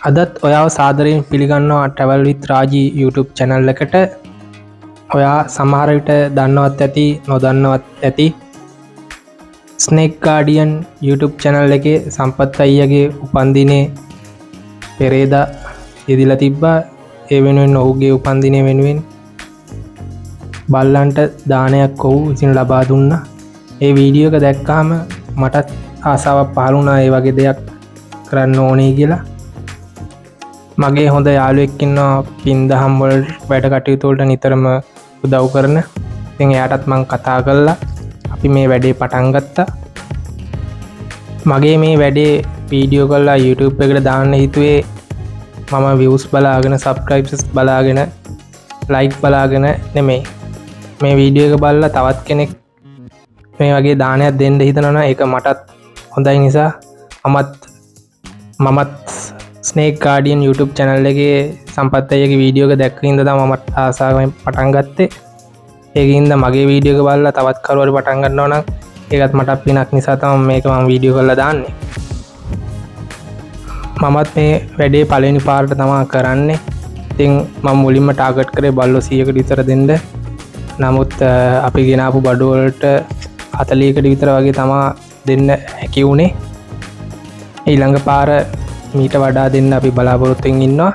අදත් ඔයාව සාදරයෙන් පිළිගන්නවා ට්‍රැවල් විත් රාජී YouTube චැනල් එකට. ඔයා සමහරවිට දන්නවත් ඇති නොදන්නවත් ඇති ස්නේක් ගාඩියන් YouTube චැනල් එක සම්පත් අයියගේ උපන්දිනේ පෙරේද යෙදිල තිබ්බා. ඒ වෙනුවෙන් ඔහුගේ උපන්දිනය වෙනුවෙන් බල්ලන්ට දානයක් ඔහු විසින් ලබා දුන්න. ඒ වීඩියෝක දැක්කාම මටත් ආසාාවක් පහළුණා ඒ වගේ දෙයක් කරන්න ඕනේ කියලා. මගේ හොඳ යාළුවෙක්කින්නවා පින්දහම්වල් වැඩ කටයුතුවලට නිතරම උදව් කරන. තින් එයාටත් මං කතා කරලා අපි මේ වැඩේ පටන්ගත්තා. මගේ මේ වැඩේ වීඩියෝ කල්ලා YouTube එකට දාන්න හිතුවේ මම විවස් බලාගෙන සබස්ක්‍රයිබ්ස් බලාගෙන ලයික් බලාගෙන නෙමේ මේ වීඩියෝ එක බල්ලා තවත් කෙනෙක් මේ වගේ දානයක් දෙන්න හිතනන එක මටත් හොඳයි නිසා මමත් ස්නේක් ගාඩියන් YouTube චැනල් එකේ සම්පත්තයක වීඩියෝක දැක්කින්ද මමත් ආසාාවෙන් පටන් ගත්තේ. ඒකන්ද මගේ වීඩියෝක බල්ලා තවත් කරුවට පටන්ගන්න ඕන ඒකත් මට පිනක් නිසා තම මේක ම වීඩියෝ කල්ල දාන්නේ. මමත් මේ වැඩේ පලනි පාර්ට තමා කරන්නේ. ඉතිං මං මුලින්ම ටාගට් කරේ බල්ලො සියකට විතර දෙන්න. නමුත් අපි ගෙනාපු බඩුවලට 40කට විතර වගේ තමා දෙන්න හැකි වුණේ. ඊළඟ පාර මීට වඩා දෙන්න අපි බලාපොරොත්තුෙන් ඉන්නවා.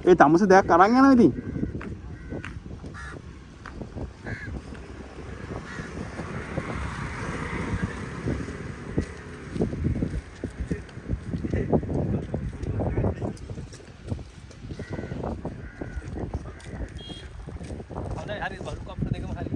ඒ තමුසේ දෙයක් අරන් යනවා ඉතින්. හරි බලු කප්පර දෙකම හරි.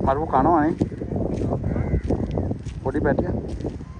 මරුව කනවනේ. පොඩි පැටියා.